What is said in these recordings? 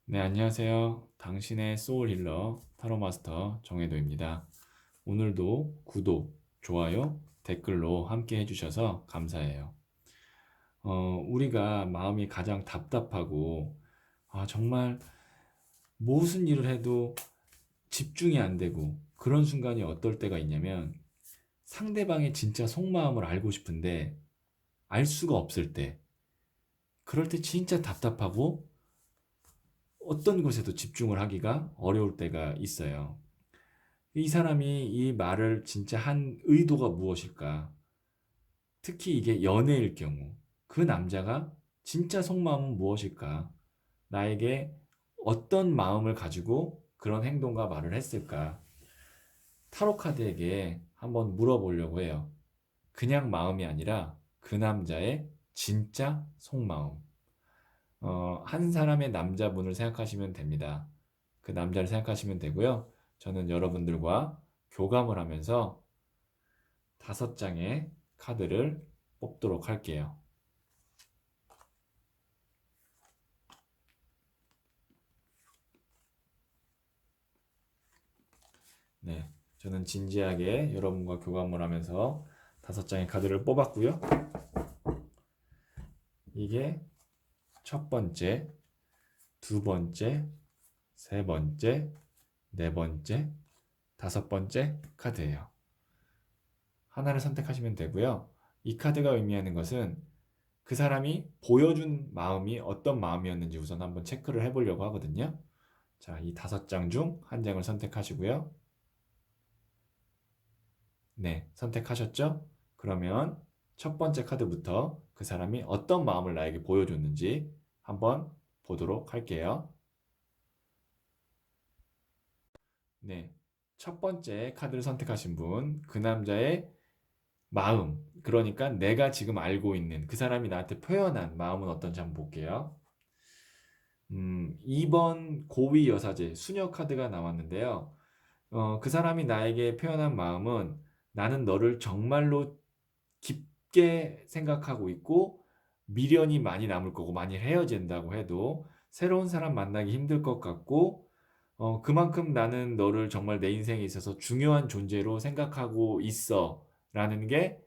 네, 안녕하세요. 당신의 소울 힐러 타로 마스터 정혜도입니다. 오늘도 구독, 좋아요, 댓글로 함께 해주셔서 감사해요. 우리가 마음이 가장 답답하고, 정말 무슨 일을 해도 집중이 안 되고, 그런 순간이 어떨 때가 있냐면, 상대방의 진짜 속마음을 알고 싶은데, 알 수가 없을 때, 그럴 때 진짜 답답하고, 어떤 것에도 집중을 하기가 어려울 때가 있어요. 이 사람이 이 말을 진짜 한 의도가 무엇일까? 특히 이게 연애일 경우, 그 남자가 진짜 속마음은 무엇일까? 나에게 어떤 마음을 가지고 그런 행동과 말을 했을까? 타로 카드에게 한번 물어보려고 해요. 그냥 마음이 아니라 그 남자의 진짜 속마음. 한 사람의 남자분을 생각하시면 됩니다. 그 남자를 생각하시면 되고요. 저는 여러분들과 교감을 하면서 5장의 카드를 뽑도록 할게요. 네, 저는 진지하게 여러분과 교감을 하면서 5장의 카드를 뽑았고요. 이게 첫 번째, 두 번째, 세 번째, 네 번째, 5번째 카드예요. 하나를 선택하시면 되고요. 이 카드가 의미하는 것은 그 사람이 보여준 마음이 어떤 마음이었는지 우선 한번 체크를 해보려고 하거든요. 자, 이 5장 중 한 장을 선택하시고요. 네, 선택하셨죠? 그러면 첫 번째 카드부터 그 사람이 어떤 마음을 나에게 보여줬는지 한번 보도록 할게요. 네, 첫 번째 카드를 선택하신 분, 그 남자의 마음, 그러니까 내가 지금 알고 있는 그 사람이 나한테 표현한 마음은 어떤지 한번 볼게요. 2번 고위 여사제 수녀 카드가 나왔는데요. 그 사람이 나에게 표현한 마음은 나는 너를 정말로 깊게 생각하고 있고 미련이 많이 남을 거고 만일 헤어진다고 해도 새로운 사람 만나기 힘들 것 같고 그만큼 나는 너를 정말 내 인생에 있어서 중요한 존재로 생각하고 있어 라는 게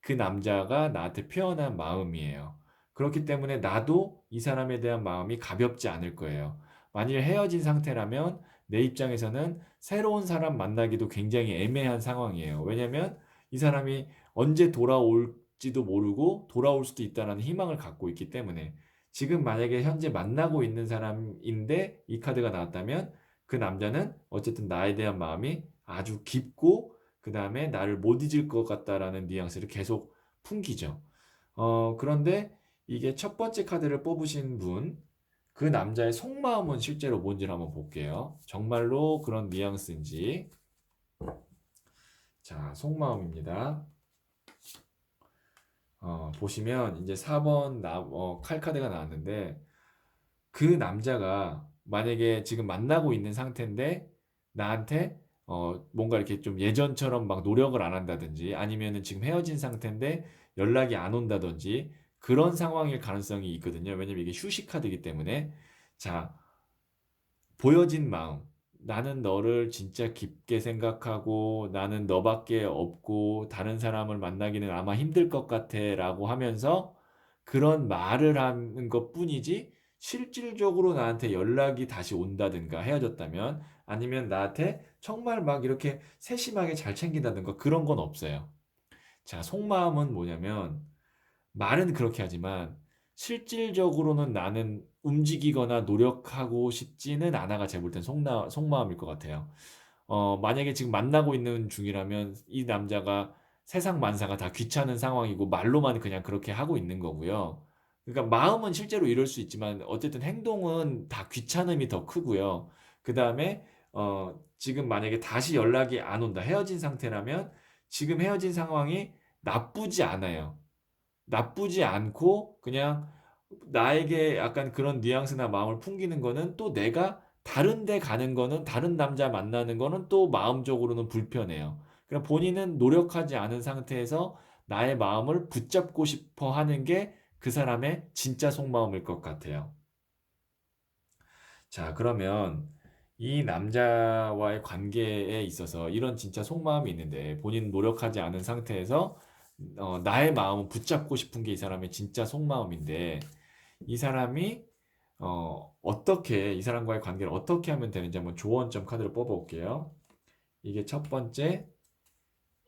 그 남자가 나한테 표현한 마음이에요. 그렇기 때문에 나도 이 사람에 대한 마음이 가볍지 않을 거예요. 만일 헤어진 상태라면 내 입장에서는 새로운 사람 만나기도 굉장히 애매한 상황이에요. 왜냐면 이 사람이 언제 돌아올지도 모르고 돌아올 수도 있다는 희망을 갖고 있기 때문에 지금 만약에 현재 만나고 있는 사람인데 이 카드가 나왔다면 그 남자는 어쨌든 나에 대한 마음이 아주 깊고 그 다음에 나를 못 잊을 것 같다라는 뉘앙스를 계속 풍기죠. 그런데 이게 첫 번째 카드를 뽑으신 분, 그 남자의 속마음은 실제로 뭔지를 한번 볼게요. 정말로 그런 뉘앙스인지. 자, 속마음입니다. 보시면 이제 4번 칼 카드가 나왔는데 그 남자가 만약에 지금 만나고 있는 상태인데 나한테 뭔가 이렇게 좀 예전처럼 막 노력을 안 한다든지 아니면은 지금 헤어진 상태인데 연락이 안 온다든지 그런 상황일 가능성이 있거든요. 왜냐면 이게 휴식 카드이기 때문에. 자, 보여진 마음. 나는 너를 진짜 깊게 생각하고 나는 너밖에 없고 다른 사람을 만나기는 아마 힘들 것 같아 라고 하면서 그런 말을 하는 것 뿐이지 실질적으로 나한테 연락이 다시 온다든가 헤어졌다면 아니면 나한테 정말 막 이렇게 세심하게 잘 챙긴다든가 그런 건 없어요. 자, 속마음은 뭐냐면 말은 그렇게 하지만 실질적으로는 나는 움직이거나 노력하고 싶지는 않아가 제가 볼 땐 속마음일 것 같아요. 만약에 지금 만나고 있는 중이라면 이 남자가 세상 만사가 다 귀찮은 상황이고 말로만 그냥 그렇게 하고 있는 거고요. 그러니까 마음은 실제로 이럴 수 있지만 어쨌든 행동은 다 귀찮음이 더 크고요. 그 다음에 지금 만약에 다시 연락이 안 온다. 헤어진 상태라면 지금 헤어진 상황이 나쁘지 않아요. 나쁘지 않고 그냥 나에게 약간 그런 뉘앙스나 마음을 풍기는 거는 또 내가 다른 데 가는 거는 다른 남자 만나는 거는 또 마음적으로는 불편해요. 그냥 본인은 노력하지 않은 상태에서 나의 마음을 붙잡고 싶어 하는 게 그 사람의 진짜 속마음일 것 같아요. 자, 그러면 이 남자와의 관계에 있어서 이런 진짜 속마음이 있는데 본인 노력하지 않은 상태에서 나의 마음을 붙잡고 싶은 게 이 사람의 진짜 속마음인데 이 사람이 어떻게 이 사람과의 관계를 어떻게 하면 되는지 한번 조언점 카드를 뽑아볼게요. 이게 첫 번째,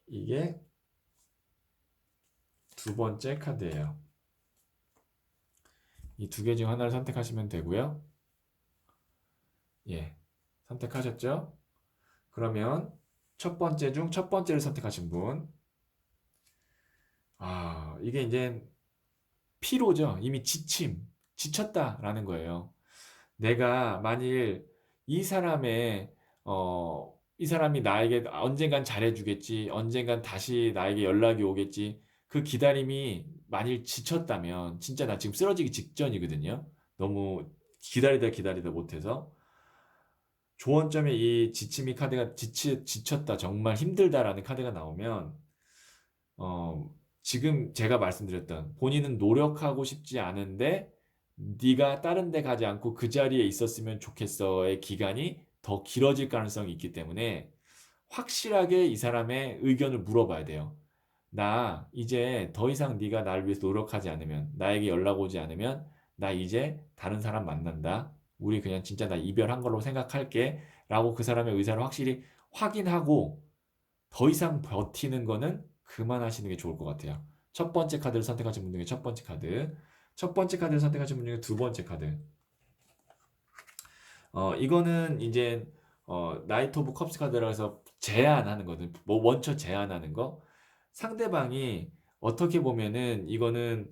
이게 두 번째 카드예요. 이 두 개 중 하나를 선택하시면 되고요. 예, 선택하셨죠? 그러면 첫 번째 중 첫 번째를 선택하신 분, 이게 이제 피로죠. 이미 지쳤다라는 거예요. 내가 만일 이 사람의 이 사람이 나에게 언젠간 잘해주겠지, 언젠간 다시 나에게 연락이 오겠지. 그 기다림이 만일 지쳤다면 진짜 나 지금 쓰러지기 직전이거든요. 너무 기다리다 못해서 조언점에 이 지침이 카드가 지쳤다, 정말 힘들다라는 카드가 나오면 지금 제가 말씀드렸던 본인은 노력하고 싶지 않은데 네가 다른 데 가지 않고 그 자리에 있었으면 좋겠어의 기간이 더 길어질 가능성이 있기 때문에 확실하게 이 사람의 의견을 물어봐야 돼요. 나 이제 더 이상 네가 나를 위해서 노력하지 않으면 나에게 연락 오지 않으면 나 이제 다른 사람 만난다. 우리 그냥 진짜 나 이별한 걸로 생각할게. 라고 그 사람의 의사를 확실히 확인하고 더 이상 버티는 거는 그만하시는 게 좋을 것 같아요. 첫 번째 카드를 선택하신 분 중에 첫 번째 카드. 첫 번째 카드를 선택하신 분 중에 두 번째 카드. 이거는 이제 나이트 오브 컵스 카드라고 해서 제안하는 거든. 뭐 원처 제안하는 거. 상대방이 어떻게 보면은 이거는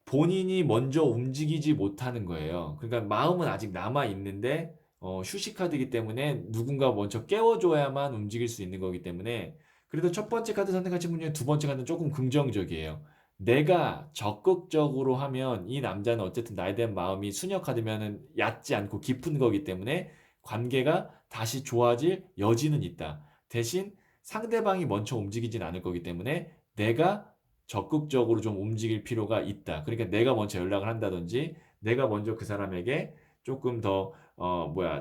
본인이 먼저 움직이지 못하는 거예요. 그러니까 마음은 아직 남아 있는데 휴식 카드이기 때문에 누군가 먼저 깨워줘야만 움직일 수 있는 거기 때문에 그래도 첫 번째 카드 선택하신 분 중에 두 번째 카드는 조금 긍정적이에요. 내가 적극적으로 하면 이 남자는 어쨌든 나에 대한 마음이 수녀 카드면은 얕지 않고 깊은 거기 때문에 관계가 다시 좋아질 여지는 있다. 대신 상대방이 먼저 움직이진 않을 거기 때문에 내가 적극적으로 좀 움직일 필요가 있다. 그러니까 내가 먼저 연락을 한다든지, 내가 먼저 그 사람에게 조금 더,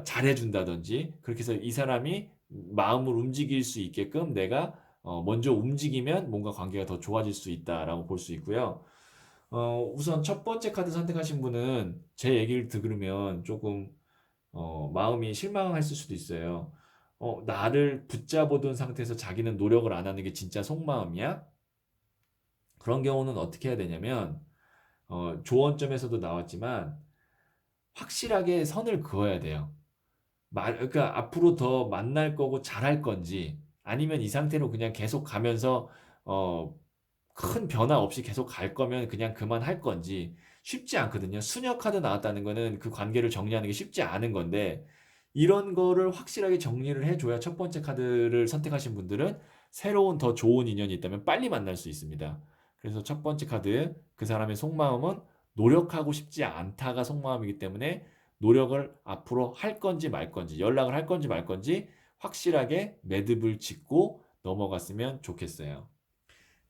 잘해준다든지, 그렇게 해서 이 사람이 마음을 움직일 수 있게끔 내가 먼저 움직이면 뭔가 관계가 더 좋아질 수 있다라고 볼 수 있고요. 우선 첫 번째 카드 선택하신 분은 제 얘기를 들으면 조금 마음이 실망했을 수도 있어요. 나를 붙잡아둔 상태에서 자기는 노력을 안 하는 게 진짜 속마음이야? 그런 경우는 어떻게 해야 되냐면 조언점에서도 나왔지만 확실하게 선을 그어야 돼요. 그러니까 앞으로 더 만날 거고 잘할 건지 아니면 이 상태로 그냥 계속 가면서 어, 큰 변화 없이 계속 갈 거면 그냥 그만할 건지 쉽지 않거든요. 수녀 카드 나왔다는 거는 그 관계를 정리하는 게 쉽지 않은 건데 이런 거를 확실하게 정리를 해줘야 첫 번째 카드를 선택하신 분들은 새로운 더 좋은 인연이 있다면 빨리 만날 수 있습니다. 그래서 첫 번째 카드 그 사람의 속마음은 노력하고 싶지 않다가 속마음이기 때문에 노력을 앞으로 할 건지 말 건지 연락을 할 건지 말 건지 확실하게 매듭을 짓고 넘어갔으면 좋겠어요.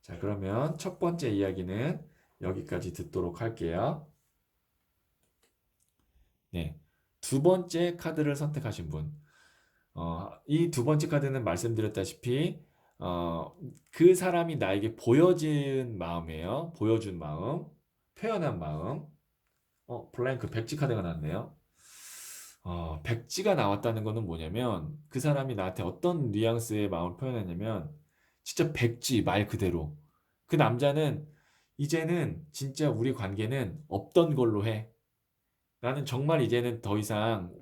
자, 그러면 첫 번째 이야기는 여기까지 듣도록 할게요. 네. 두 번째 카드를 선택하신 분. 이 두 번째 카드는 말씀드렸다시피, 어, 그 사람이 나에게 보여진 마음이에요. 보여준 마음, 표현한 마음. 블랭크 백지 카드가 나왔네요. 백지가 나왔다는 거는 뭐냐면, 그 사람이 나한테 어떤 뉘앙스의 마음을 표현했냐면, 진짜 백지 말 그대로. 그 남자는 이제는 진짜 우리 관계는 없던 걸로 해. 나는 정말 이제는 더 이상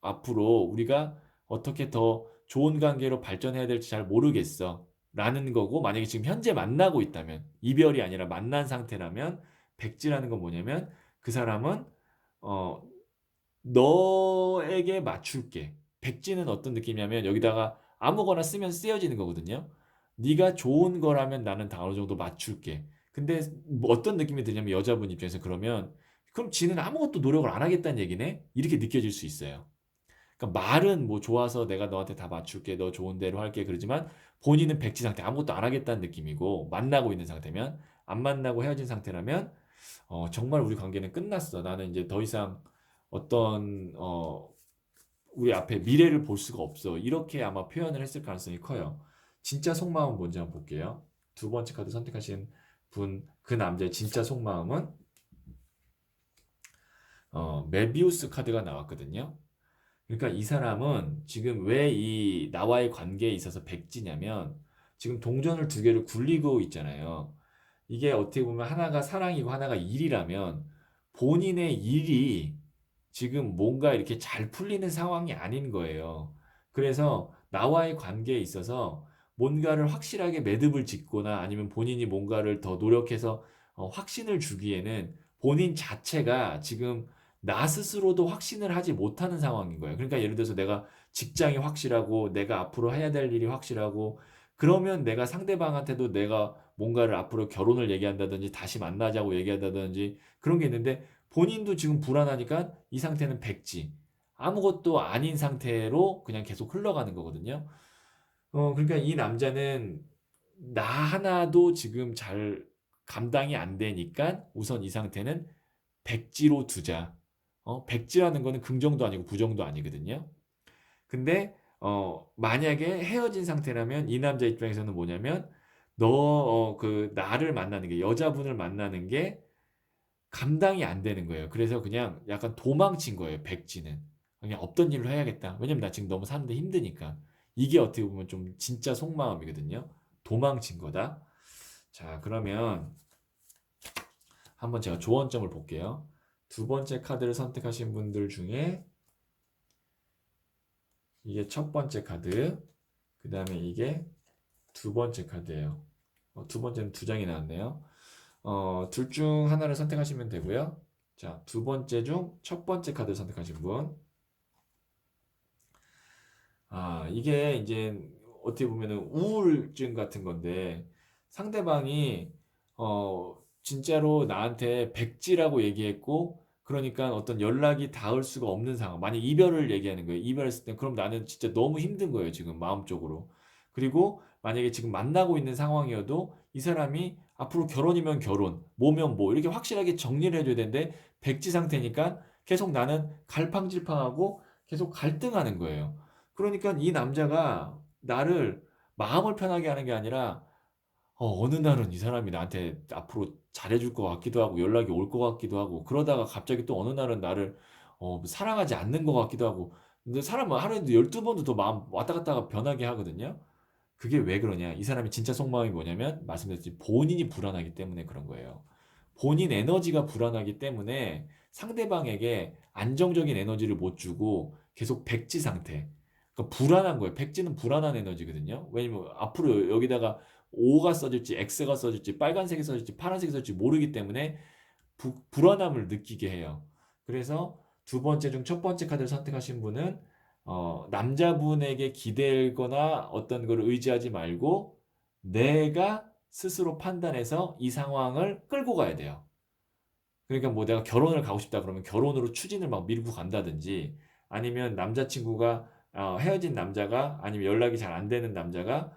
앞으로 우리가 어떻게 더 좋은 관계로 발전해야 될지 잘 모르겠어. 라는 거고, 만약에 지금 현재 만나고 있다면, 이별이 아니라 만난 상태라면, 백지라는 건 뭐냐면, 그 사람은, 어, 너에게 맞출게. 백지는 어떤 느낌이냐면, 여기다가 아무거나 쓰면 쓰여지는 거거든요. 네가 좋은 거라면 나는 다 어느 정도 맞출게. 근데 뭐 어떤 느낌이 드냐면, 여자분 입장에서 그러면, 그럼 지는 아무것도 노력을 안 하겠다는 얘기네? 이렇게 느껴질 수 있어요. 그러니까 말은 뭐 좋아서 내가 너한테 다 맞출게, 너 좋은 대로 할게 그러지만 본인은 백지 상태 아무것도 안 하겠다는 느낌이고 만나고 있는 상태면 안 만나고 헤어진 상태라면 정말 우리 관계는 끝났어. 나는 이제 더 이상 어떤 우리 앞에 미래를 볼 수가 없어. 이렇게 아마 표현을 했을 가능성이 커요. 진짜 속마음은 뭔지 한번 볼게요. 두 번째 카드 선택하신 분, 그 남자의 진짜 속마음은 메비우스 카드가 나왔거든요. 그러니까 이 사람은 지금 왜 이 나와의 관계에 있어서 백지냐면 지금 동전을 두 개를 굴리고 있잖아요. 이게 어떻게 보면 하나가 사랑이고 하나가 일이라면 본인의 일이 지금 뭔가 이렇게 잘 풀리는 상황이 아닌 거예요. 그래서 나와의 관계에 있어서 뭔가를 확실하게 매듭을 짓거나 아니면 본인이 뭔가를 더 노력해서 확신을 주기에는 본인 자체가 지금 나 스스로도 확신을 하지 못하는 상황인 거예요. 그러니까 예를 들어서 내가 직장이 확실하고 내가 앞으로 해야 될 일이 확실하고 그러면 내가 상대방한테도 내가 뭔가를 앞으로 결혼을 얘기한다든지 다시 만나자고 얘기한다든지 그런 게 있는데 본인도 지금 불안하니까 이 상태는 백지. 아무것도 아닌 상태로 그냥 계속 흘러가는 거거든요. 그러니까 이 남자는 나 하나도 지금 잘 감당이 안 되니까 우선 이 상태는 백지로 두자. 백지라는 거는 긍정도 아니고 부정도 아니거든요. 근데 만약에 헤어진 상태라면 이 남자 입장에서는 뭐냐면 너 그 나를 만나는 게 여자분을 만나는 게 감당이 안 되는 거예요. 그래서 그냥 약간 도망친 거예요. 백지는. 그냥 없던 일로 해야겠다. 왜냐면 나 지금 너무 사는데 힘드니까. 이게 어떻게 보면 좀 진짜 속마음이거든요. 도망친 거다. 자, 그러면 한번 제가 조언점을 볼게요. 두 번째 카드를 선택하신 분들 중에 이게 첫 번째 카드, 그 다음에 이게 두 번째 카드예요. 두 번째는 두 장이 나왔네요. 둘 중 하나를 선택하시면 되고요. 자, 두 번째 중 첫 번째 카드 선택하신 분. 이게 이제 어떻게 보면은 우울증 같은 건데 상대방이 진짜로 나한테 백지라고 얘기했고 그러니까 어떤 연락이 닿을 수가 없는 상황. 만약 이별을 얘기하는 거예요. 이별했을 때 그럼 나는 진짜 너무 힘든 거예요. 지금 마음적으로. 그리고 만약에 지금 만나고 있는 상황이어도 이 사람이 앞으로 결혼이면 결혼, 뭐면 뭐 이렇게 확실하게 정리를 해줘야 되는데 백지 상태니까 계속 나는 갈팡질팡하고 계속 갈등하는 거예요. 그러니까 이 남자가 나를 마음을 편하게 하는 게 아니라 어느 날은 이 사람이 나한테 앞으로 잘해줄 것 같기도 하고 연락이 올 것 같기도 하고 그러다가 갑자기 또 어느 날은 나를 사랑하지 않는 것 같기도 하고 근데 사람은 하루에도 12번도 더 마음 왔다 갔다가 변하게 하거든요. 그게 왜 그러냐? 이 사람이 진짜 속마음이 뭐냐면 말씀드렸듯이 본인이 불안하기 때문에 그런 거예요. 본인 에너지가 불안하기 때문에 상대방에게 안정적인 에너지를 못 주고 계속 백지 상태. 그러니까 불안한 거예요. 백지는 불안한 에너지거든요. 왜냐면 앞으로 여기다가 O가 써질지 X가 써질지 빨간색이 써질지 파란색이 써질지 모르기 때문에 불안함을 느끼게 해요. 그래서 두 번째 중 첫 번째 카드를 선택하신 분은 남자분에게 기대거나 어떤 걸 의지하지 말고 내가 스스로 판단해서 이 상황을 끌고 가야 돼요. 그러니까 뭐 내가 결혼을 가고 싶다 그러면 결혼으로 추진을 막 밀고 간다든지 아니면 남자친구가 헤어진 남자가 아니면 연락이 잘 안 되는 남자가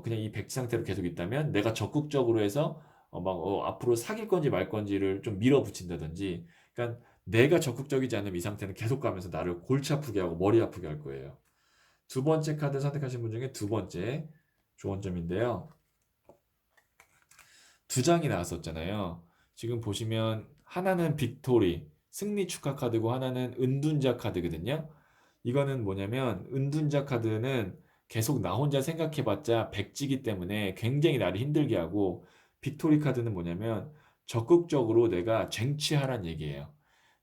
그냥 이 백지 상태로 계속 있다면 내가 적극적으로 해서 막 앞으로 사귈 건지 말 건지를 좀 밀어붙인다든지 그러니까 내가 적극적이지 않으면 이 상태는 계속 가면서 나를 골치 아프게 하고 머리 아프게 할 거예요. 두 번째 카드 선택하신 분 중에 두 번째 좋은 점인데요. 두 장이 나왔었잖아요. 지금 보시면 하나는 빅토리, 승리 축하 카드고 하나는 은둔자 카드거든요. 이거는 뭐냐면 은둔자 카드는 계속 나 혼자 생각해봤자 백지기 때문에 굉장히 나를 힘들게 하고 빅토리 카드는 뭐냐면 적극적으로 내가 쟁취하란 얘기예요.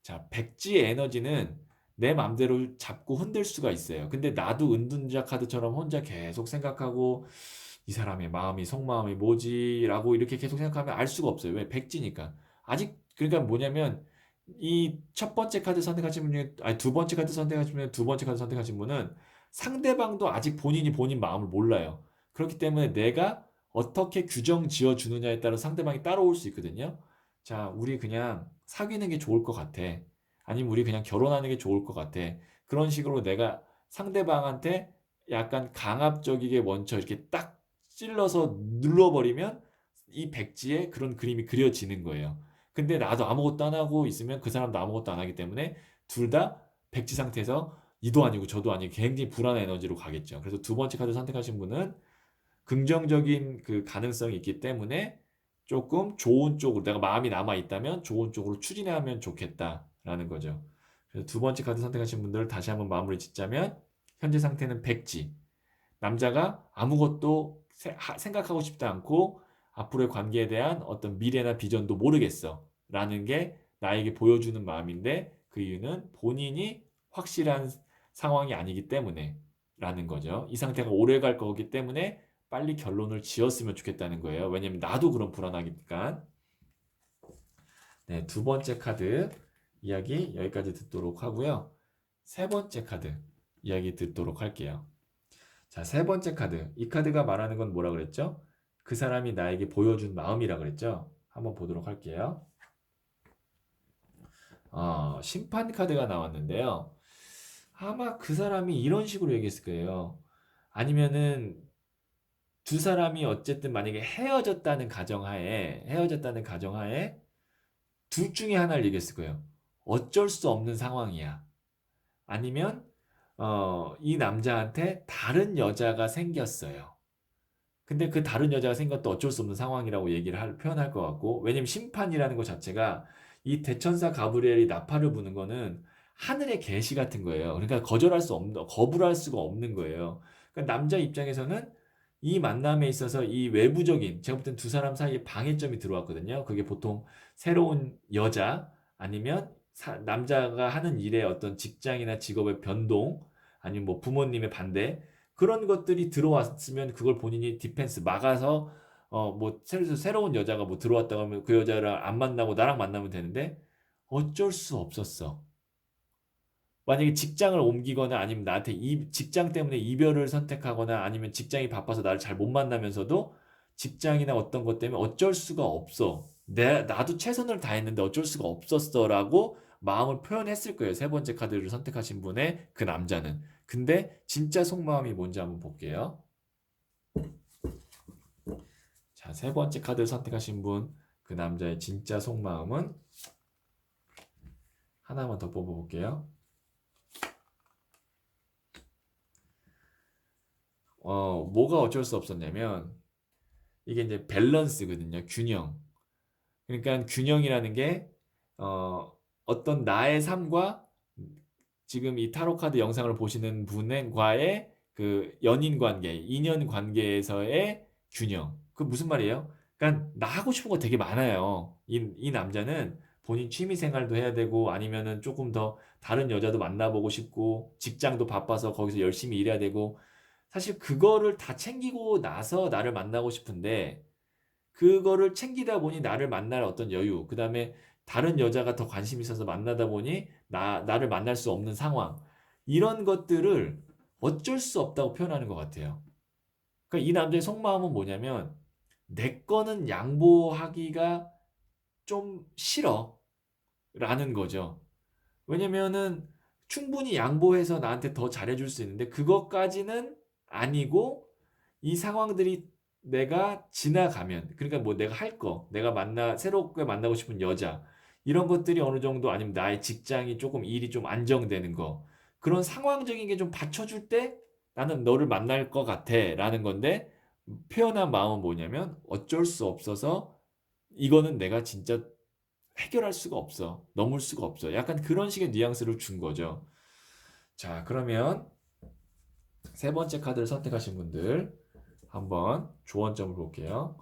자, 백지의 에너지는 내 맘대로 잡고 흔들 수가 있어요. 근데 나도 은둔자 카드처럼 혼자 계속 생각하고 이 사람의 마음이 속마음이 뭐지라고 이렇게 계속 생각하면 알 수가 없어요. 왜? 백지니까. 아직 그러니까 뭐냐면 이 첫 번째 카드 선택하신 분 중에 아니 두 번째 카드 선택하신 분 두 번째 카드 선택하신 분은 상대방도 아직 본인이 본인 마음을 몰라요. 그렇기 때문에 내가 어떻게 규정 지어 주느냐에 따라 상대방이 따라올 수 있거든요. 자, 우리 그냥 사귀는 게 좋을 것 같아. 아니면 우리 그냥 결혼하는 게 좋을 것 같아. 그런 식으로 내가 상대방한테 약간 강압적이게 먼저 이렇게 딱 찔러서 눌러버리면 이 백지에 그런 그림이 그려지는 거예요. 근데 나도 아무것도 안 하고 있으면 그 사람도 아무것도 안 하기 때문에 둘 다 백지 상태에서 이도 아니고 저도 아니고 굉장히 불안한 에너지로 가겠죠. 그래서 두 번째 카드 선택하신 분은 긍정적인 그 가능성이 있기 때문에 조금 좋은 쪽으로 내가 마음이 남아 있다면 좋은 쪽으로 추진하면 좋겠다라는 거죠. 그래서 두 번째 카드 선택하신 분들 다시 한번 마무리 짓자면 현재 상태는 백지. 남자가 아무것도 생각하고 싶지 않고 앞으로의 관계에 대한 어떤 미래나 비전도 모르겠어 라는 게 나에게 보여주는 마음인데 그 이유는 본인이 확실한 상황이 아니기 때문에 라는 거죠. 이 상태가 오래 갈 거기 때문에 빨리 결론을 지었으면 좋겠다는 거예요. 왜냐면 나도 그런 불안하니까. 네, 두 번째 카드 이야기 여기까지 듣도록 하고요. 세 번째 카드 이야기 듣도록 할게요. 자, 세 번째 카드. 이 카드가 말하는 건 뭐라 그랬죠? 그 사람이 나에게 보여준 마음이라 그랬죠? 한번 보도록 할게요. 심판 카드가 나왔는데요. 아마 그 사람이 이런 식으로 얘기했을 거예요. 아니면은 두 사람이 어쨌든 만약에 헤어졌다는 가정하에 둘 중에 하나를 얘기했을 거예요. 어쩔 수 없는 상황이야. 아니면 이 남자한테 다른 여자가 생겼어요. 근데 그 다른 여자가 생겼도 어쩔 수 없는 상황이라고 표현할 것 같고, 왜냐면 심판이라는 것 자체가 이 대천사 가브리엘이 나팔을 부는 거는 하늘의 계시 같은 거예요. 그러니까 거부를 할 수가 없는 거예요. 그러니까 남자 입장에서는 이 만남에 있어서 이 외부적인, 제가 볼 땐 두 사람 사이에 방해점이 들어왔거든요. 그게 보통 새로운 여자, 아니면 남자가 하는 일의 어떤 직장이나 직업의 변동, 아니면 뭐 부모님의 반대, 그런 것들이 들어왔으면 그걸 본인이 디펜스 막아서 뭐 새로운 여자가 뭐 들어왔다고 하면 그 여자를 안 만나고 나랑 만나면 되는데 어쩔 수 없었어. 만약에 직장을 옮기거나 아니면 나한테 직장 때문에 이별을 선택하거나 아니면 직장이 바빠서 나를 잘 못 만나면서도 직장이나 어떤 것 때문에 어쩔 수가 없어. 나도 최선을 다했는데 어쩔 수가 없었어라고 마음을 표현했을 거예요. 세 번째 카드를 선택하신 분의 그 남자는. 근데 진짜 속마음이 뭔지 한번 볼게요. 자, 세 번째 카드를 선택하신 분, 그 남자의 진짜 속마음은 하나만 더 뽑아볼게요. 뭐가 어쩔 수 없었냐면 이게 이제 밸런스거든요. 균형. 그러니까 균형이라는 게 어떤 나의 삶과 지금 이 타로 카드 영상을 보시는 분과의 그 연인 관계, 인연 관계에서의 균형. 그 무슨 말이에요? 그러니까 나 하고 싶은 거 되게 많아요. 이 남자는 본인 취미 생활도 해야 되고 아니면은 조금 더 다른 여자도 만나보고 싶고 직장도 바빠서 거기서 열심히 일해야 되고 사실 그거를 다 챙기고 나서 나를 만나고 싶은데 그거를 챙기다 보니 나를 만날 어떤 여유, 그 다음에 다른 여자가 더 관심 있어서 만나다 보니 나를 만날 수 없는 상황, 이런 것들을 어쩔 수 없다고 표현하는 것 같아요. 그러니까 이 남자의 속마음은 뭐냐면, 내 거는 양보하기가 좀 싫어. 라는 거죠. 왜냐면은 충분히 양보해서 나한테 더 잘해줄 수 있는데, 그것까지는 아니고, 이 상황들이 내가 지나가면, 그러니까 뭐 내가 할 거, 새롭게 만나고 싶은 여자, 이런 것들이 어느 정도 아니면 나의 직장이 조금 일이 좀 안정되는 거, 그런 상황적인 게 좀 받쳐줄 때 나는 너를 만날 것 같아 라는 건데, 표현한 마음은 뭐냐면 어쩔 수 없어서 이거는 내가 진짜 해결할 수가 없어. 넘을 수가 없어. 약간 그런 식의 뉘앙스를 준 거죠. 자, 그러면 세 번째 카드를 선택하신 분들 한번 조언점을 볼게요.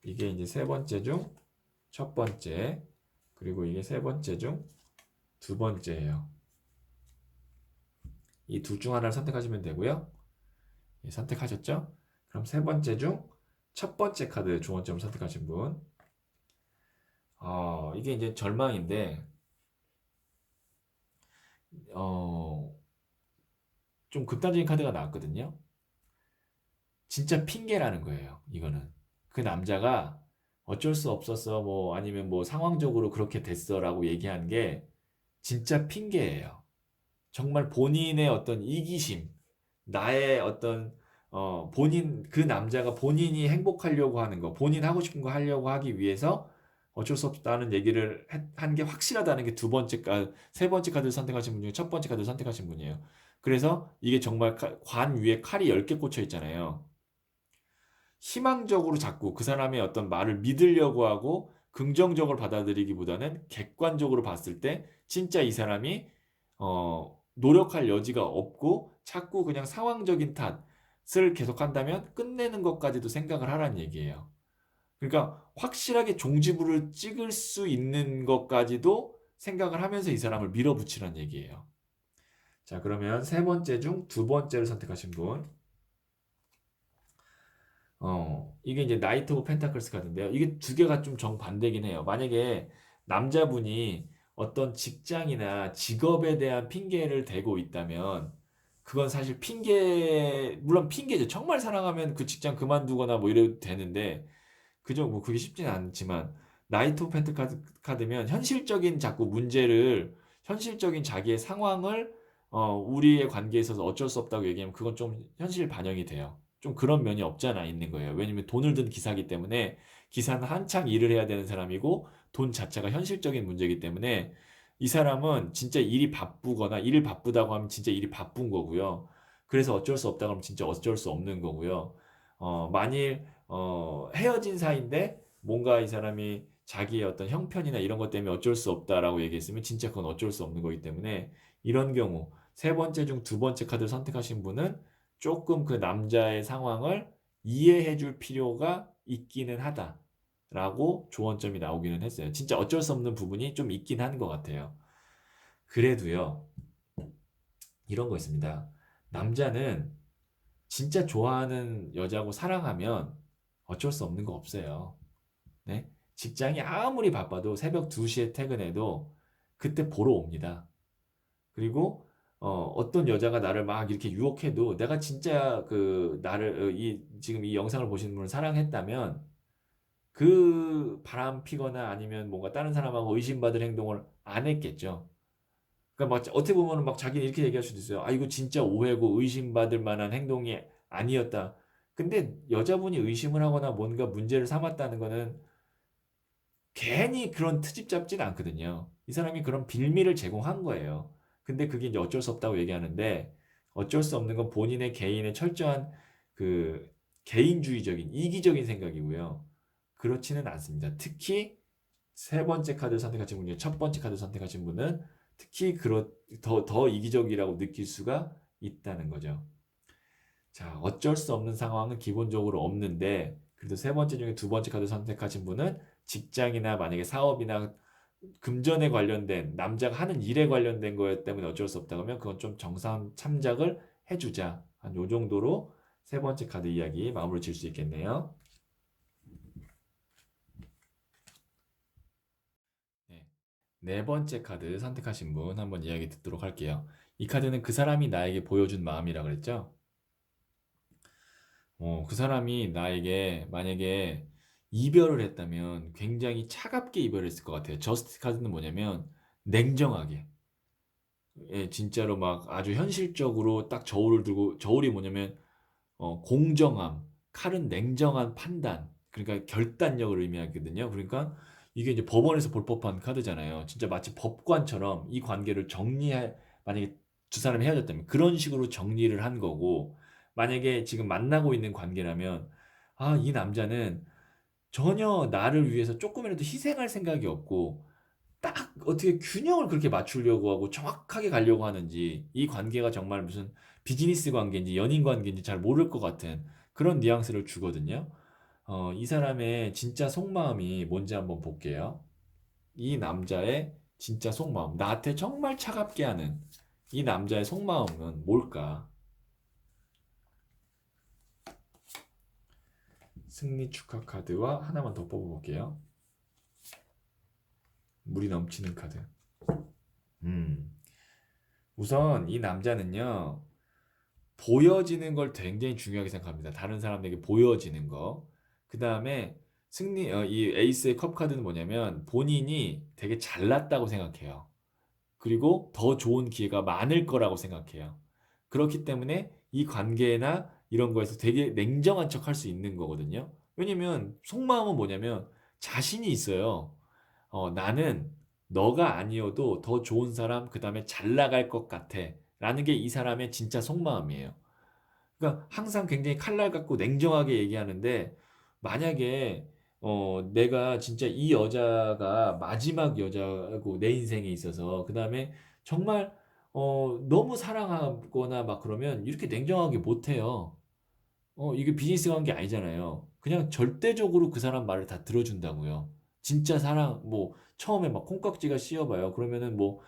이게 이제 세 번째 중 첫 번째, 그리고 이게 세 번째 중 두 번째예요. 이 둘 중 하나를 선택하시면 되고요. 예, 선택하셨죠? 그럼 세 번째 중 첫 번째 카드 조언점을 선택하신 분. 이게 이제 절망인데, 어, 좀 극단적인 카드가 나왔거든요. 진짜 핑계라는 거예요, 이거는. 그 남자가 어쩔 수 없었어, 뭐, 아니면 뭐 상황적으로 그렇게 됐어라고 얘기한 게 진짜 핑계예요. 정말 본인의 어떤 이기심, 나의 어떤, 그 남자가 본인이 행복하려고 하는 거, 본인 하고 싶은 거 하려고 하기 위해서 어쩔 수 없다는 얘기를 한 게 확실하다는 게 세 번째 카드를 선택하신 분 중에 첫 번째 카드를 선택하신 분이에요. 그래서 이게 정말 관 위에 칼이 10개 꽂혀 있잖아요. 희망적으로 자꾸 그 사람의 어떤 말을 믿으려고 하고 긍정적으로 받아들이기보다는 객관적으로 봤을 때 진짜 이 사람이 노력할 여지가 없고 자꾸 그냥 상황적인 탓을 계속한다면 끝내는 것까지도 생각을 하라는 얘기예요. 그러니까 확실하게 종지부를 찍을 수 있는 것까지도 생각을 하면서 이 사람을 밀어붙이라는 얘기예요. 자, 그러면 세 번째 중 두 번째를 선택하신 분. 이게 이제 나이트 오브 펜타클스 카드인데요. 이게 두 개가 좀 정반대긴 해요. 만약에 남자분이 어떤 직장이나 직업에 대한 핑계를 대고 있다면, 그건 사실 물론 핑계죠. 정말 사랑하면 그 직장 그만두거나 뭐 이래도 되는데, 그죠? 뭐 그게 쉽지는 않지만, 나이트 오브 펜타카드면 현실적인 자꾸 현실적인 자기의 상황을, 우리의 관계에 있어서 어쩔 수 없다고 얘기하면 그건 좀 현실 반영이 돼요. 좀 그런 면이 없잖아 있는 거예요. 왜냐면 돈을 든 기사기 때문에 기사는 한창 일을 해야 되는 사람이고 돈 자체가 현실적인 문제이기 때문에 이 사람은 진짜 일이 바쁘거나 일 바쁘다고 하면 진짜 일이 바쁜 거고요. 그래서 어쩔 수 없다고 하면 진짜 어쩔 수 없는 거고요. 만일 헤어진 사이인데 뭔가 이 사람이 자기의 어떤 형편이나 이런 것 때문에 어쩔 수 없다라고 얘기했으면 진짜 그건 어쩔 수 없는 거기 때문에 이런 경우 세 번째 중 두 번째 카드를 선택하신 분은 조금 그 남자의 상황을 이해해 줄 필요가 있기는 하다라고 조언점이 나오기는 했어요. 진짜 어쩔 수 없는 부분이 좀 있긴 한 것 같아요. 그래도요, 이런 거 있습니다. 남자는 진짜 좋아하는 여자고 사랑하면 어쩔 수 없는 거 없어요. 네? 직장이 아무리 바빠도 새벽 2시에 퇴근해도 그때 보러 옵니다. 그리고 어떤 여자가 나를 막 이렇게 유혹해도 내가 진짜 그 나를 지금 이 영상을 보시는 분을 사랑했다면 그 바람 피거나 아니면 뭔가 다른 사람하고 의심받을 행동을 안 했겠죠. 그러니까 막 어떻게 보면 막 자기는 이렇게 얘기할 수도 있어요. 아, 이거 진짜 오해고 의심받을 만한 행동이 아니었다. 근데 여자분이 의심을 하거나 뭔가 문제를 삼았다는 거는 괜히 그런 트집 잡지는 않거든요. 이 사람이 그런 빌미를 제공한 거예요. 근데 그게 이제 어쩔 수 없다고 얘기하는데 어쩔 수 없는 건 본인의 개인의 철저한 그 개인주의적인 이기적인 생각이고요. 그렇지는 않습니다. 특히 세 번째 카드 선택하신 분 중에 첫 번째 카드 선택하신 분은 특히 더 이기적이라고 느낄 수가 있다는 거죠. 자, 어쩔 수 없는 상황은 기본적으로 없는데, 그래도 세 번째 중에 두 번째 카드 선택하신 분은 직장이나 만약에 사업이나 금전에 관련된, 남자가 하는 일에 관련된 거에 때문에 어쩔 수 없다 그러면 그건 좀 정상 참작을 해주자. 한 요 정도로 세 번째 카드 이야기 마무리 질 수 있겠네요. 네. 네 번째 카드 선택하신 분 한번 이야기 듣도록 할게요. 이 카드는 그 사람이 나에게 보여준 마음이라 그랬죠? 그 사람이 나에게 만약에 이별을 했다면 굉장히 차갑게 이별했을 것 같아요. 저스트 카드는 뭐냐면 냉정하게. 예, 진짜로 막 아주 현실적으로 딱 저울을 들고 저울이 뭐냐면 공정함, 칼은 냉정한 판단, 그러니까 결단력을 의미하거든요. 그러니까 이게 이제 법원에서 볼 법한 카드잖아요. 진짜 마치 법관처럼 이 관계를 만약에 두 사람이 헤어졌다면 그런 식으로 정리를 한 거고, 만약에 지금 만나고 있는 관계라면, 아, 이 남자는 전혀 나를 위해서 조금이라도 희생할 생각이 없고, 딱 어떻게 균형을 그렇게 맞추려고 하고 정확하게 가려고 하는지 이 관계가 정말 무슨 비즈니스 관계인지 연인 관계인지 잘 모를 것 같은 그런 뉘앙스를 주거든요. 이 사람의 진짜 속마음이 뭔지 한번 볼게요. 이 남자의 진짜 속마음, 나한테 정말 차갑게 하는 이 남자의 속마음은 뭘까? 승리 축하 카드와 하나만 더 뽑아볼게요. 물이 넘치는 카드. 음, 우선 이 남자는요, 보여지는 걸 굉장히 중요하게 생각합니다. 다른 사람에게 보여지는 거. 그 다음에 이 에이스의 컵 카드는 뭐냐면 본인이 되게 잘났다고 생각해요. 그리고 더 좋은 기회가 많을 거라고 생각해요. 그렇기 때문에 이 관계나 이런 거에서 되게 냉정한 척 할 수 있는 거거든요. 왜냐면 속마음은 뭐냐면 자신이 있어요. 나는 너가 아니어도 더 좋은 사람, 그 다음에 잘 나갈 것 같아. 라는 게 이 사람의 진짜 속마음이에요. 그러니까 항상 굉장히 칼날 같고 냉정하게 얘기하는데 만약에 내가 진짜 이 여자가 마지막 여자고 내 인생에 있어서 그 다음에 정말 너무 사랑하거나 막 그러면 이렇게 냉정하게 못해요. 이게 비즈니스 관계 아니잖아요. 그냥 절대적으로 그 사람 말을 다 들어준다고요. 진짜 사랑, 뭐, 처음에 막 콩깍지가 씌어봐요. 그러면은 뭐,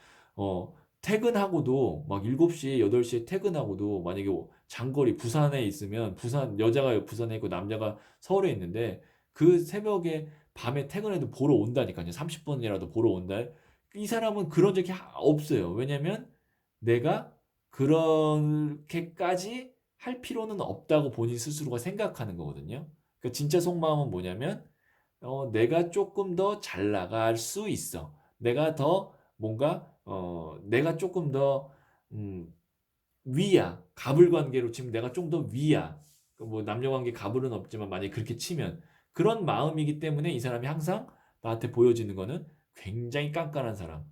퇴근하고도 막 7시, 8시에 퇴근하고도 만약에 뭐 장거리 부산에 있으면 여자가 부산에 있고 남자가 서울에 있는데 그 새벽에 밤에 퇴근해도 보러 온다니까요. 30분이라도 보러 온다. 이 사람은 그런 적이 없어요. 왜냐면 내가 그렇게까지 할 필요는 없다고 본인 스스로가 생각하는 거거든요. 그러니까 진짜 속마음은 뭐냐면 내가 조금 더 잘 나갈 수 있어. 내가 더 뭔가 내가 조금 더 음, 위야. 갑을 관계로 치면 내가 좀 더 위야. 그뭐 남녀 관계 갑을은 없지만 만약에 그렇게 치면 그런 마음이기 때문에 이 사람이 항상 나한테 보여지는 거는 굉장히 깐깐한 사람,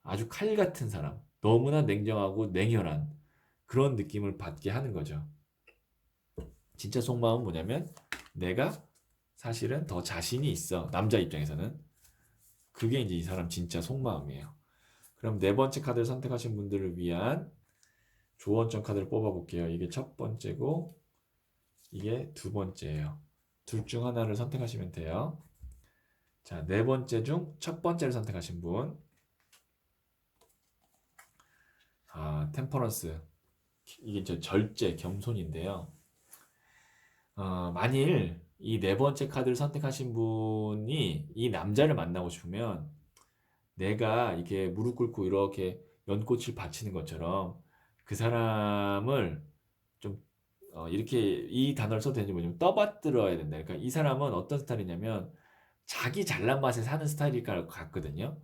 아주 칼 같은 사람, 너무나 냉정하고 냉혈한 그런 느낌을 받게 하는 거죠. 진짜 속마음은 뭐냐면 내가 사실은 더 자신이 있어. 남자 입장에서는. 그게 이제 이 사람 진짜 속마음이에요. 그럼 네 번째 카드를 선택하신 분들을 위한 조언점 카드를 뽑아볼게요. 이게 첫 번째고 이게 두 번째예요. 둘 중 하나를 선택하시면 돼요. 자, 네 번째 중 첫 번째를 선택하신 분. 템퍼런스. 이게 절제, 겸손인데요. 만일 이 네 번째 카드를 선택하신 분이 이 남자를 만나고 싶으면 내가 이렇게 무릎 꿇고 이렇게 연꽃을 바치는 것처럼 그 사람을 좀 이렇게 이 단어를 써도 되는지 뭐냐면 떠받들어야 된다. 그러니까 이 사람은 어떤 스타일이냐면 자기 잘난 맛에 사는 스타일일 것 같거든요.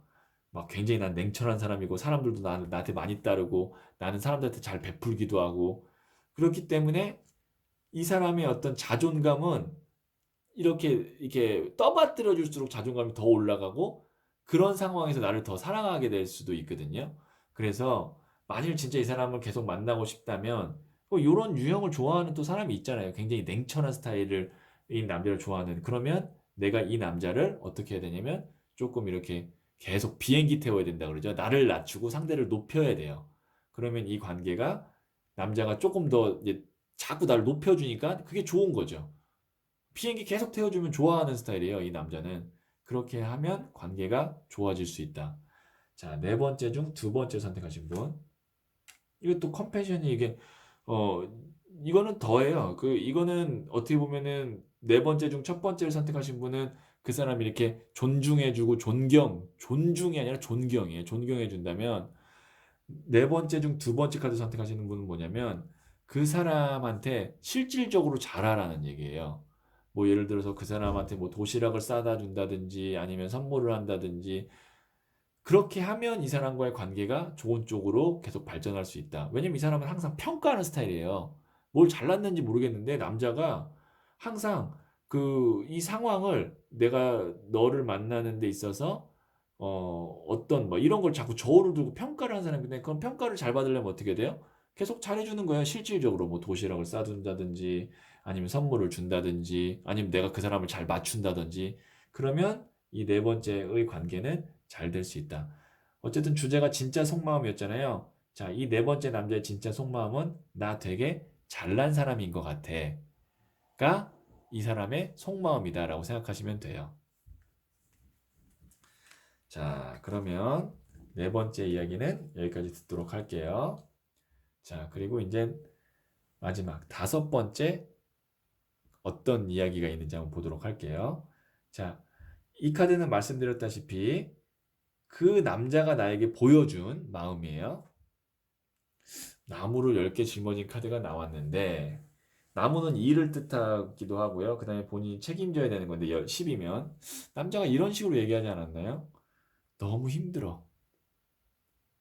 막 굉장히 난 냉철한 사람이고 사람들도 나한테 많이 따르고 나는 사람들한테 잘 베풀기도 하고 그렇기 때문에 이 사람의 어떤 자존감은 이렇게 떠받들어 줄수록 자존감이 더 올라가고 그런 상황에서 나를 더 사랑하게 될 수도 있거든요. 그래서 만일 진짜 이 사람을 계속 만나고 싶다면 이런 유형을 좋아하는 또 사람이 있잖아요. 굉장히 냉철한 스타일을 이 남자를 좋아하는 그러면 내가 이 남자를 어떻게 해야 되냐면 조금 이렇게 계속 비행기 태워야 된다 그러죠. 나를 낮추고 상대를 높여야 돼요. 그러면 이 관계가 남자가 조금 더 이제 자꾸 나를 높여주니까 그게 좋은 거죠. 비행기 계속 태워주면 좋아하는 스타일이에요, 이 남자는. 그렇게 하면 관계가 좋아질 수 있다. 자, 네 번째 중 두 번째 선택하신 분. 이것도 컴패션이 어, 이거는 더해요. 이거는 어떻게 보면은 네 번째 중 첫 번째를 선택하신 분은 그 사람이 이렇게 존중해주고 존중이 아니라 존경이에요. 존경해준다면 네 번째 중 두 번째 카드 선택하시는 분은 뭐냐면 그 사람한테 실질적으로 잘하라는 얘기예요. 뭐 예를 들어서 그 사람한테 뭐 도시락을 싸다 준다든지 아니면 선물을 한다든지 그렇게 하면 이 사람과의 관계가 좋은 쪽으로 계속 발전할 수 있다. 왜냐면 이 사람은 항상 평가하는 스타일이에요. 뭘 잘났는지 모르겠는데 남자가 항상 이 상황을 내가 너를 만나는 데 있어서 어떤 뭐 이런 걸 자꾸 저울을 두고 평가를 하는 사람인데 그럼 평가를 잘 받으려면 어떻게 돼요? 계속 잘해주는 거예요. 실질적으로 뭐 도시락을 싸준다든지 아니면 선물을 준다든지 아니면 내가 그 사람을 잘 맞춘다든지 그러면 이 네 번째의 관계는 잘 될 수 있다. 어쨌든 주제가 진짜 속마음이었잖아요. 자, 이 네 번째 남자의 진짜 속마음은 나 되게 잘난 사람인 것 같아.가 이 사람의 속마음이다라고 생각하시면 돼요. 자, 그러면 네 번째 이야기는 여기까지 듣도록 할게요. 자, 그리고 이제 마지막 다섯 번째 어떤 이야기가 있는지 한번 보도록 할게요. 자, 이 카드는 말씀드렸다시피 그 남자가 나에게 보여준 마음이에요. 나무를 10개 짊어진 카드가 나왔는데 나무는 일을 뜻하기도 하고요. 그 다음에 본인이 책임져야 되는 건데 10이면 남자가 이런 식으로 얘기하지 않았나요? 너무 힘들어.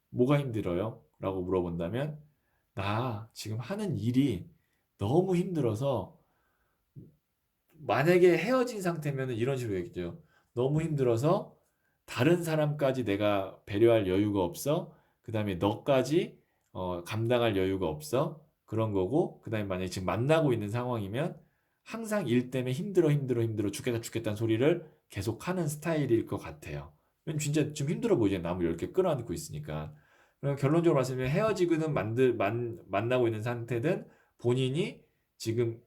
뭐가 힘들어요? 라고 물어본다면 나 지금 하는 일이 너무 힘들어서 만약에 헤어진 상태면 이런 식으로 얘기죠. 너무 힘들어서 다른 사람까지 내가 배려할 여유가 없어. 그 다음에 너까지 감당할 여유가 없어. 그런 거고, 그 다음에 만약에 지금 만나고 있는 상황이면 항상 일 때문에 힘들어, 힘들어, 힘들어, 죽겠다, 죽겠다는 소리를 계속 하는 스타일일 것 같아요. 왜냐면 진짜 좀 힘들어 보이잖아요. 나무 10개 끌어안고 있으니까. 그럼 결론적으로 말씀드리면 헤어지거든 만나고 있는 상태든 본인이 지금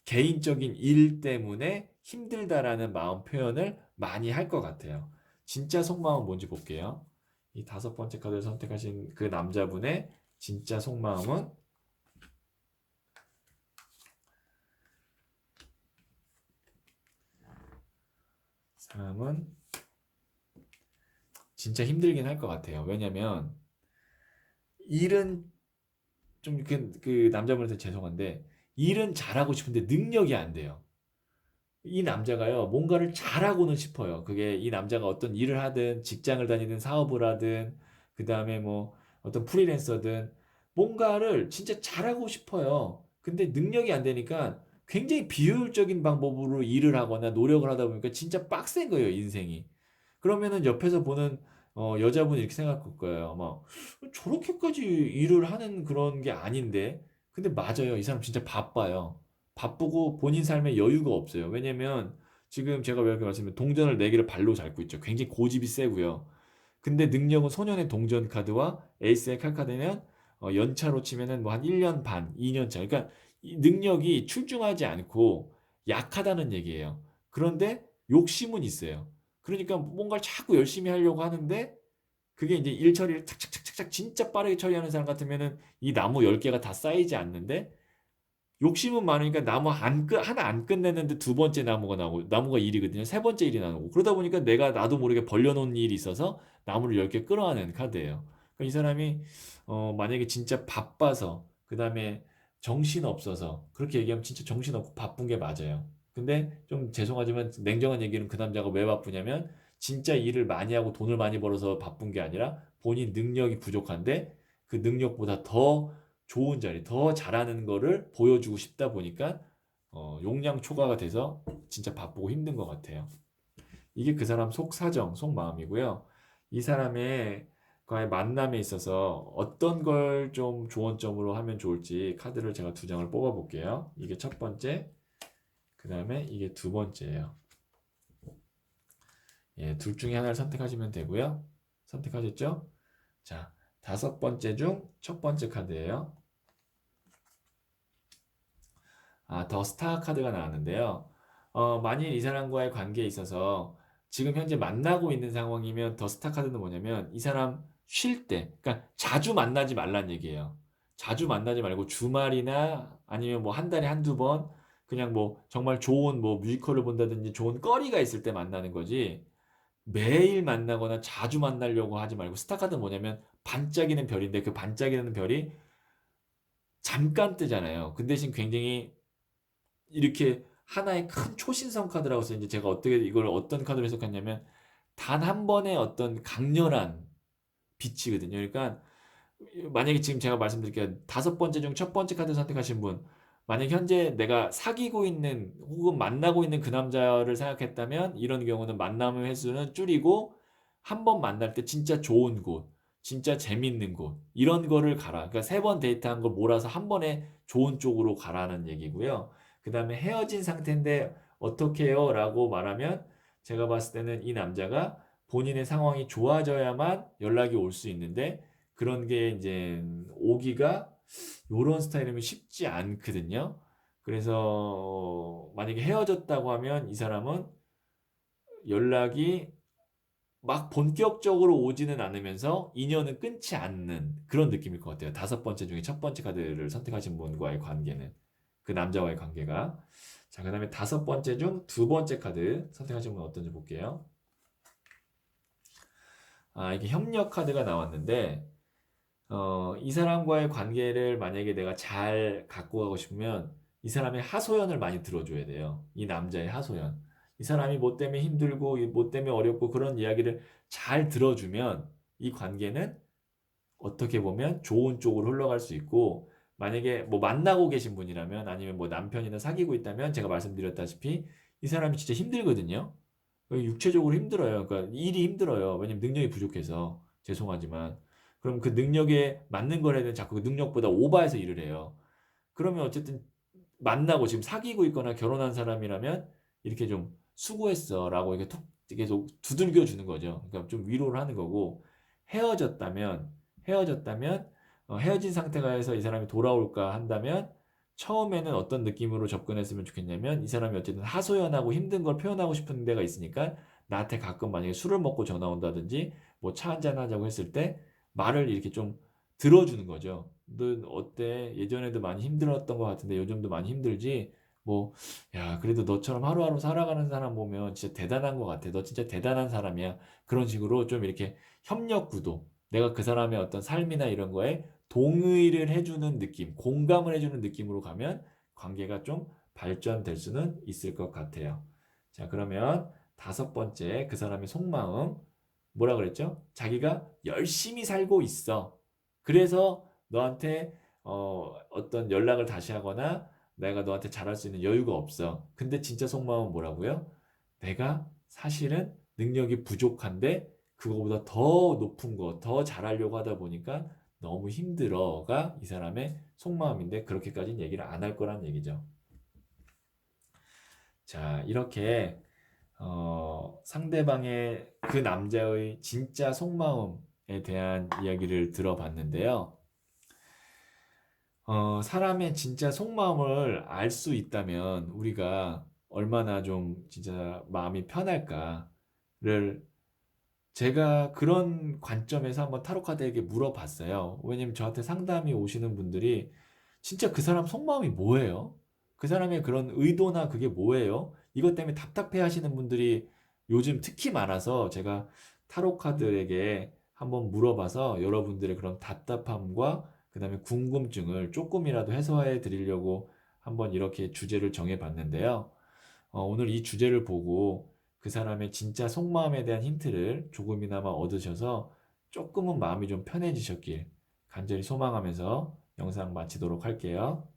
개인적인 일 때문에 힘들다라는 마음 표현을 많이 할 것 같아요. 진짜 속마음은 뭔지 볼게요. 이 5번째 카드를 선택하신 그 남자분의 진짜 속마음은 사람은 진짜 힘들긴 할 것 같아요. 왜냐면 일은 좀 그 남자분한테 죄송한데 일은 잘하고 싶은데 능력이 안 돼요. 이 남자가요, 뭔가를 잘하고는 싶어요. 그게 이 남자가 어떤 일을 하든, 직장을 다니든, 사업을 하든, 그 다음에 뭐, 어떤 프리랜서든, 뭔가를 진짜 잘하고 싶어요. 근데 능력이 안 되니까 굉장히 비효율적인 방법으로 일을 하거나 노력을 하다 보니까 진짜 빡센 거예요, 인생이. 그러면은 옆에서 보는 여자분이 이렇게 생각할 거예요. 막, 저렇게까지 일을 하는 그런 게 아닌데. 근데 맞아요. 이 사람 진짜 바빠요. 바쁘고 본인 삶에 여유가 없어요. 왜냐면 지금 제가 왜 이렇게 말씀드리면 동전을 4개를 발로 잡고 있죠. 굉장히 고집이 세고요. 근데 능력은 소년의 동전 카드와 에이스의 칼 카드는 연차로 치면은 뭐 한 1년 반, 2년 차. 그러니까 이 능력이 출중하지 않고 약하다는 얘기예요. 그런데 욕심은 있어요. 그러니까 뭔가를 자꾸 열심히 하려고 하는데 그게 이제 일 처리를 착착착착 진짜 빠르게 처리하는 사람 같으면은 이 나무 10개가 다 쌓이지 않는데 욕심은 많으니까 하나 안 끝냈는데 두 번째 나무가 나오고, 나무가 일이거든요. 세 번째 일이 나오고. 그러다 보니까 내가 나도 모르게 벌려놓은 일이 있어서 나무를 10개 끌어안는 카드예요. 그러니까 이 사람이, 만약에 진짜 바빠서, 그 다음에 정신 없어서, 그렇게 얘기하면 진짜 정신 없고 바쁜 게 맞아요. 근데 좀 죄송하지만 냉정한 얘기는 그 남자가 왜 바쁘냐면, 진짜 일을 많이 하고 돈을 많이 벌어서 바쁜 게 아니라 본인 능력이 부족한데 그 능력보다 더 좋은 자리, 더 잘하는 거를 보여주고 싶다 보니까 용량 초과가 돼서 진짜 바쁘고 힘든 것 같아요. 이게 그 사람 속사정, 속마음이고요. 이 사람의 과의 만남에 있어서 어떤 걸 좀 조언점으로 하면 좋을지 카드를 제가 2장을 뽑아 볼게요. 이게 첫 번째, 그 다음에 이게 두 번째예요. 예, 둘 중에 하나를 선택하시면 되고요. 선택하셨죠? 자, 5번째 중 첫 번째 카드예요. 더 스타 카드가 나왔는데요. 만일 이 사람과의 관계에 있어서 지금 현재 만나고 있는 상황이면 더 스타 카드는 뭐냐면 이 사람 쉴 때, 그러니까 자주 만나지 말란 얘기예요. 자주 만나지 말고 주말이나 아니면 뭐 한 달에 한두 번 그냥 뭐 정말 좋은 뭐 뮤지컬을 본다든지 좋은 거리가 있을 때 만나는 거지 매일 만나거나 자주 만나려고 하지 말고 스타 카드는 뭐냐면 반짝이는 별인데 그 반짝이는 별이 잠깐 뜨잖아요. 그 대신 굉장히 이렇게 하나의 큰 초신성 카드라고 해서 이제 제가 어떻게 이걸 어떤 카드로 해석했냐면 단 한 번의 어떤 강렬한 빛이거든요. 그러니까 만약에 지금 제가 말씀드릴게요. 5번째 중 첫 번째 카드 선택하신 분, 만약 현재 내가 사귀고 있는 혹은 만나고 있는 그 남자를 생각했다면 이런 경우는 만남의 횟수는 줄이고 한 번 만날 때 진짜 좋은 곳, 진짜 재밌는 곳 이런 거를 가라. 그러니까 3번 데이트한 걸 몰아서 한 번에 좋은 쪽으로 가라는 얘기고요. 그 다음에 헤어진 상태인데 어떻게 해요? 라고 말하면 제가 봤을 때는 이 남자가 본인의 상황이 좋아져야만 연락이 올 수 있는데 그런 게 이제 오기가 요런 스타일이면 쉽지 않거든요. 그래서 만약에 헤어졌다고 하면 이 사람은 연락이 막 본격적으로 오지는 않으면서 인연은 끊지 않는 그런 느낌일 것 같아요. 5번째 중에 첫 번째 카드를 선택하신 분과의 관계는 그 남자와의 관계가 자, 그 다음에 5번째 중 2번째 카드 선택하신 분 어떤지 볼게요. 이게 협력 카드가 나왔는데 이 사람과의 관계를 만약에 내가 잘 갖고 가고 싶으면 이 사람의 하소연을 많이 들어줘야 돼요. 이 남자의 하소연. 이 사람이 뭐 때문에 힘들고 뭐 때문에 어렵고 그런 이야기를 잘 들어주면 이 관계는 어떻게 보면 좋은 쪽으로 흘러갈 수 있고 만약에 뭐 만나고 계신 분이라면 아니면 뭐 남편이나 사귀고 있다면 제가 말씀드렸다시피 이 사람이 진짜 힘들거든요. 육체적으로 힘들어요. 그러니까 일이 힘들어요. 왜냐면 능력이 부족해서. 죄송하지만. 그럼 그 능력에 맞는 걸 해야 되는데 자꾸 그 능력보다 오버해서 일을 해요. 그러면 어쨌든 만나고 지금 사귀고 있거나 결혼한 사람이라면 이렇게 좀 수고했어라고 이렇게 톡 계속 두들겨 주는 거죠. 그러니까 좀 위로를 하는 거고 헤어졌다면 헤어졌다면 헤어진 상태가에서 이 사람이 돌아올까 한다면 처음에는 어떤 느낌으로 접근했으면 좋겠냐면 이 사람이 어쨌든 하소연하고 힘든 걸 표현하고 싶은 데가 있으니까 나한테 가끔 만약에 술을 먹고 전화 온다든지 뭐 차 한잔 하자고 했을 때 말을 이렇게 좀 들어주는 거죠. 너 어때? 예전에도 많이 힘들었던 것 같은데 요즘도 많이 힘들지? 뭐, 야, 그래도 너처럼 하루하루 살아가는 사람 보면 진짜 대단한 것 같아. 너 진짜 대단한 사람이야. 그런 식으로 좀 이렇게 협력 구도, 내가 그 사람의 어떤 삶이나 이런 거에 동의를 해주는 느낌, 공감을 해주는 느낌으로 가면 관계가 좀 발전될 수는 있을 것 같아요. 자, 그러면 다섯 번째, 그 사람의 속마음. 뭐라 그랬죠? 자기가 열심히 살고 있어. 그래서 너한테 어떤 연락을 다시 하거나 내가 너한테 잘할 수 있는 여유가 없어. 근데 진짜 속마음은 뭐라고요? 내가 사실은 능력이 부족한데 그거보다 더 높은 거, 더 잘하려고 하다 보니까 너무 힘들어가 이 사람의 속마음인데 그렇게까지는 얘기를 안 할 거란 얘기죠. 자, 이렇게 상대방의 그 남자의 진짜 속마음에 대한 이야기를 들어봤는데요. 사람의 진짜 속마음을 알 수 있다면 우리가 얼마나 좀 진짜 마음이 편할까를 제가 그런 관점에서 한번 타로카드에게 물어봤어요. 왜냐면 저한테 상담이 오시는 분들이 진짜 그 사람 속마음이 뭐예요? 그 사람의 그런 의도나 그게 뭐예요? 이것 때문에 답답해 하시는 분들이 요즘 특히 많아서 제가 타로카드에게 한번 물어봐서 여러분들의 그런 답답함과 그다음에 궁금증을 조금이라도 해소해 드리려고 한번 이렇게 주제를 정해 봤는데요. 오늘 이 주제를 보고 그 사람의 진짜 속마음에 대한 힌트를 조금이나마 얻으셔서 조금은 마음이 좀 편해지셨길 간절히 소망하면서 영상 마치도록 할게요.